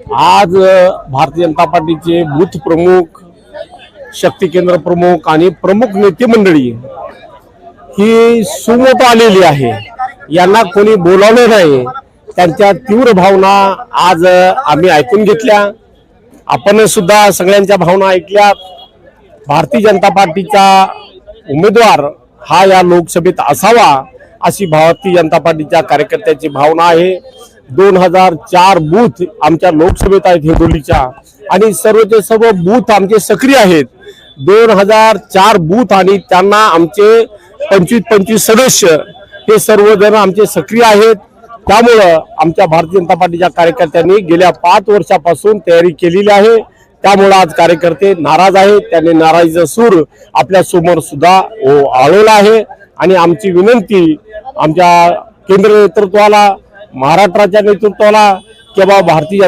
आज भारतीय जनता पार्टीचे बूथ प्रमुख, शक्ती केंद्र प्रमुख आणि प्रमुख नेते मंडळी ही सुमोट आलेली आहे. यांना कोणी बोलावले नाही. त्यांच्या तीव्र भावना आज आम्ही ऐकून घेतल्या. आपण सुद्धा सगळ्यांच्या भावना ऐकल्या. भारतीय जनता पार्टीचा उमेदवार हा या लोकसभेत असावा अशी भारतीय जनता पार्टीच्या कार्यकर्त्याची भावना आहे. 2004 बूथ आमच्या लोकसभेत आहेत हिंगोलीच्या आणि सर्वचे सर्व बूथ आमचे सक्रिय आहेत. 2004 बूथ आणि त्यांना आमचे 25 सदस्य हे सर्वजण आमचे सक्रिय आहेत. त्यामुळं आमच्या भारतीय जनता पार्टीच्या कार्यकर्त्यांनी गेल्या 5 वर्षापासून तयारी केलेली आहे. त्यामुळे आज कार्यकर्ते नाराज आहेत. त्यांनी नाराजीचा सूर आपल्या समोर सुद्धा आळवला आहे आणि आमची विनंती आमच्या केंद्र नेतृत्वाला, महाराष्ट्राच्या नेतृत्वाला किंवा भारतीय